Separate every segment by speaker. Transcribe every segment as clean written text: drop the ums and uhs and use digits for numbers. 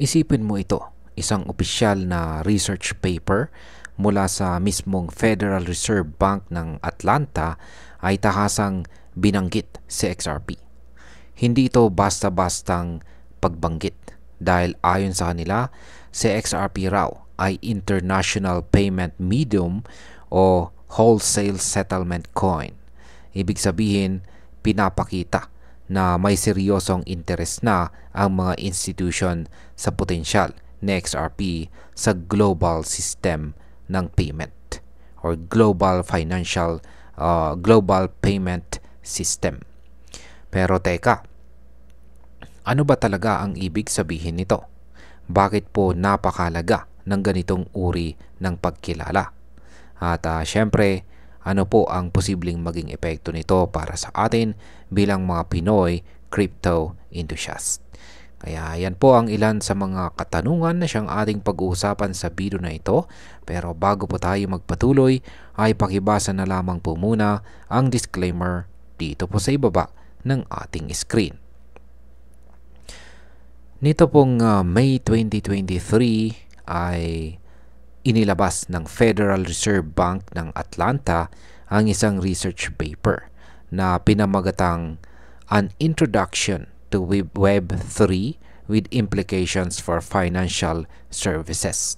Speaker 1: Isipin mo ito, isang opisyal na research paper mula sa mismong Federal Reserve Bank ng Atlanta ay tahasang binanggit si XRP. Hindi ito basta-bastang pagbanggit dahil ayon sa kanila, si XRP raw ay International Payment Medium o Wholesale Settlement Coin. Ibig sabihin, pinapakita na may seryosong interes na ang mga institution sa potensyal ni XRP sa global system ng payment or global payment system. Pero teka, ano ba talaga ang ibig sabihin nito? Bakit po napakalaga ng ganitong uri ng pagkilala? At syempre, ano po ang posibleng maging epekto nito para sa atin bilang mga Pinoy crypto enthusiast? Kaya yan po ang ilan sa mga katanungan na siyang ating pag-uusapan sa video na ito. Pero bago po tayo magpatuloy, ay pakibasa na lamang po muna ang disclaimer dito po sa ibaba ng ating screen. Nito pong May 2023 ay inilabas ng Federal Reserve Bank ng Atlanta ang isang research paper na pinamagatang An Introduction to Web 3 with Implications for Financial Services.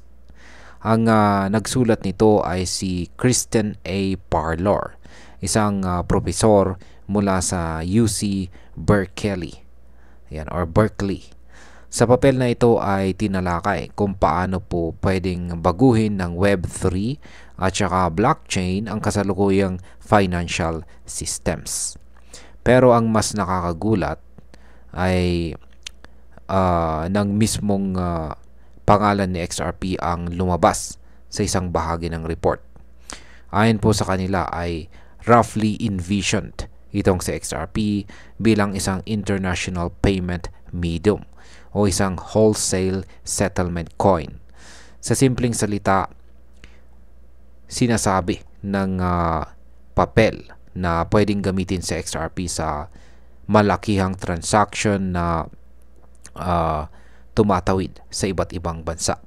Speaker 1: Ang nagsulat nito ay si Kristen A. Parlor, isang profesor mula sa UC Berkeley. Berkeley. Sa papel na ito ay tinalakay kung paano po pwedeng baguhin ng Web3 at saka blockchain ang kasalukuyang financial systems. Pero ang mas nakakagulat ay ng mismong pangalan ni XRP ang lumabas sa isang bahagi ng report. Ayon po sa kanila ay roughly envisioned itong si XRP bilang isang international payment medium o isang wholesale settlement coin. Sa simpleng salita, sinasabi ng papel na pwedeng gamitin sa XRP sa malakihang transaction na tumatawid sa iba't ibang bansa.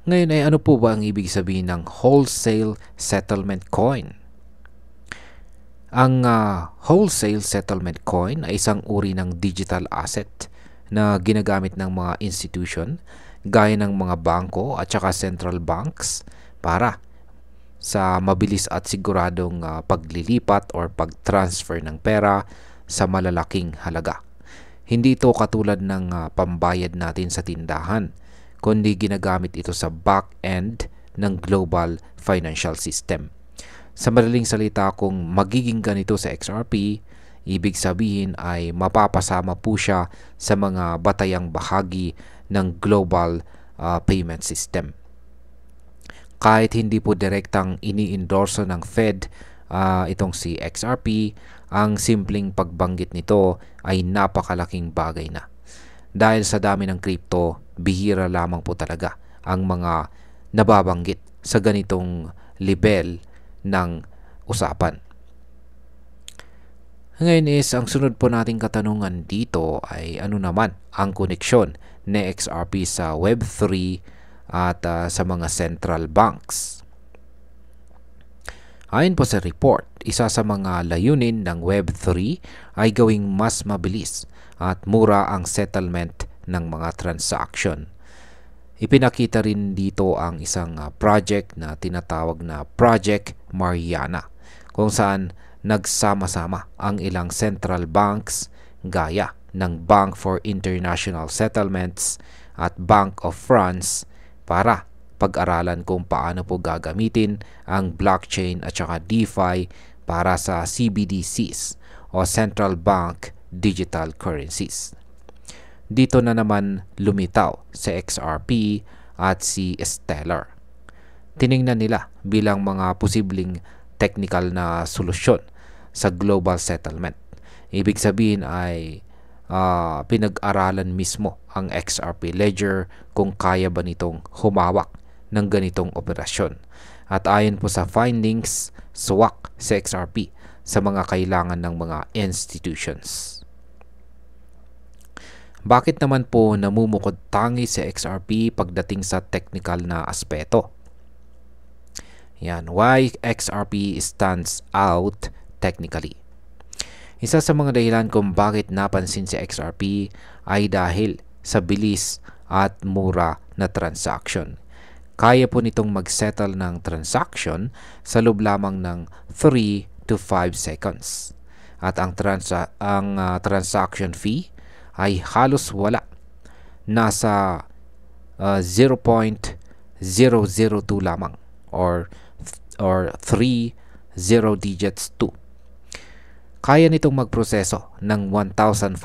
Speaker 1: Ngayon ay ano po ba ang ibig sabihin ng wholesale settlement coin? Ang wholesale settlement coin ay isang uri ng digital asset na ginagamit ng mga institution gaya ng mga bangko at saka central banks para sa mabilis at siguradong paglilipat or pag-transfer ng pera sa malalaking halaga. Hindi ito katulad ng pambayad natin sa tindahan, kundi ginagamit ito sa back-end ng global financial system. Sa madaling salita, kung magiging ganito sa XRP, ibig sabihin ay mapapasama po siya sa mga batayang bahagi ng global payment system. Kahit hindi po direktang ini-endorso ng Fed itong si XRP, ang simpleng pagbanggit nito ay napakalaking bagay na. Dahil sa dami ng crypto, bihira lamang po talaga ang mga nababanggit sa ganitong level ng usapan. Ngayon is, ang sunod po nating katanungan dito ay ano naman ang koneksyon ni XRP sa Web3 at sa mga central banks. Ayon po sa report, isa sa mga layunin ng Web3 ay gawing mas mabilis at mura ang settlement ng mga transaction. Ipinakita rin dito ang isang project na tinatawag na Project Mariana, kung saan nagsama-sama ang ilang central banks gaya ng Bank for International Settlements at Bank of France para pag-aralan kung paano po gagamitin ang blockchain at saka DeFi para sa CBDCs o Central Bank Digital Currencies. Dito na naman lumitaw si XRP at si Stellar. Tiningnan nila bilang mga posibleng technical na solusyon sa global settlement. Ibig sabihin ay pinag-aralan mismo ang XRP Ledger kung kaya ba nitong humawak ng ganitong operasyon. At ayon po sa findings, swak si XRP sa mga kailangan ng mga institutions. Bakit naman po namumukod tangi si XRP pagdating sa technical na aspeto? Yan, why XRP stands out technically. Isa sa mga dahilan kung bakit napansin si XRP ay dahil sa bilis at mura na transaction. Kaya po nitong mag-settle ng transaction sa loob lamang ng 3 to 5 seconds. At ang transaction fee ay halos wala. Nasa 0.002 lamang or 3 0 digits 2. Kaya nitong magproseso ng 1,500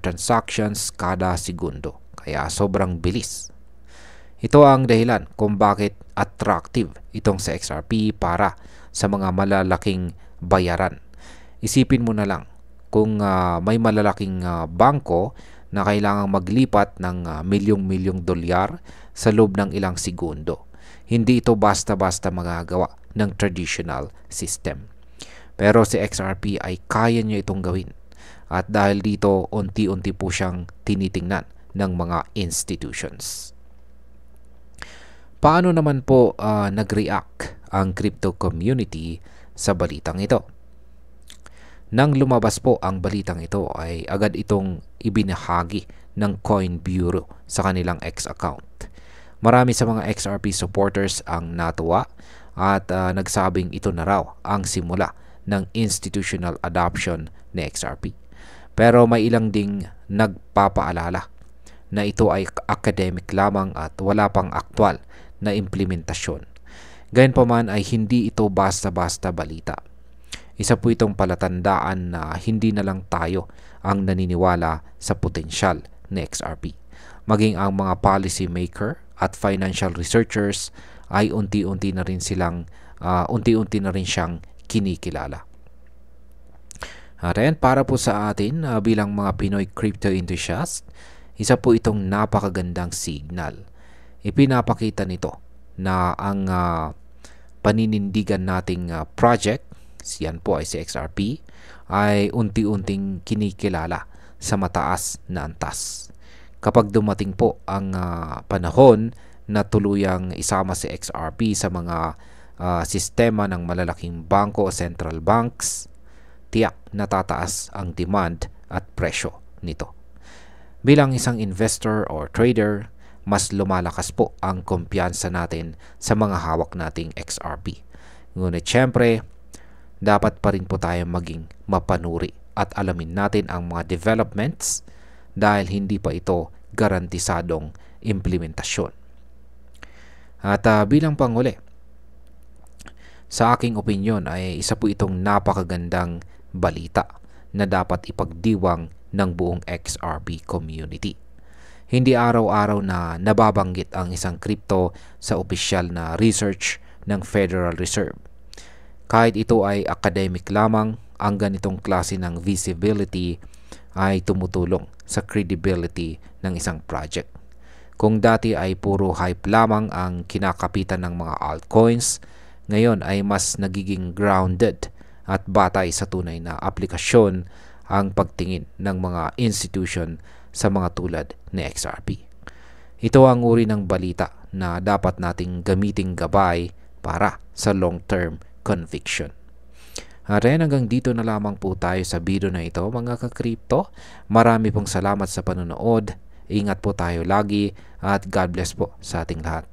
Speaker 1: transactions kada segundo. Kaya sobrang bilis. Ito ang dahilan kung bakit attractive itong sa XRP para sa mga malalaking bayaran. Isipin mo na lang kung may malalaking bangko na kailangang maglipat ng milyong-milyong dolyar sa loob ng ilang segundo. Hindi ito basta-basta magagawa ng traditional system. Pero si XRP ay kaya niya itong gawin. At dahil dito, unti-unti po siyang tinitingnan ng mga institutions. Paano naman po nag-react ang crypto community sa balitang ito? Nang lumabas po ang balitang ito ay agad itong ibinahagi ng Coin Bureau sa kanilang X account. Marami sa mga XRP supporters ang natuwa at nagsabing ito na raw ang simula ng institutional adoption ni XRP. Pero may ilang ding nagpapaalala na ito ay academic lamang at wala pang aktwal na implementasyon. Gayunpaman ay hindi ito basta-basta balita. Isa po itong palatandaan na hindi na lang tayo ang naniniwala sa potensyal ni XRP. Maging ang mga policy maker at financial researchers ay unti-unti na rin siyang kinikilala. At ayan, para po sa atin bilang mga Pinoy crypto enthusiast, isa po itong napakagandang signal. Ipinapakita nito na ang paninindigan nating project, siyan po ay si XRP, ay unti-unting kinikilala sa mataas na antas. Kapag dumating po ang panahon na tuluyang isama si XRP sa mga sistema ng malalaking bangko o central banks, tiyak natataas ang demand at presyo nito. Bilang isang investor or trader, mas lumalakas po ang kumpiyansa natin sa mga hawak nating XRP. Ngunit syempre, dapat pa rin po tayo maging mapanuri at alamin natin ang mga developments dahil hindi pa ito garantisadong implementasyon. At bilang panghuli, sa aking opinyon ay isa po itong napakagandang balita na dapat ipagdiwang ng buong XRP community. Hindi araw-araw na nababanggit ang isang crypto sa opisyal na research ng Federal Reserve. Kahit ito ay academic lamang, ang ganitong klase ng visibility ay tumutulong sa credibility ng isang project. Kung dati ay puro hype lamang ang kinakapitan ng mga altcoins, ngayon ay mas nagiging grounded at batay sa tunay na aplikasyon ang pagtingin ng mga institution sa mga tulad ni XRP. Ito ang uri ng balita na dapat nating gamiting gabay para sa long-term conviction. At hanggang dito na lamang po tayo sa video na ito mga ka-crypto. Marami pong salamat sa panonood. Ingat po tayo lagi at God bless po sa ating lahat.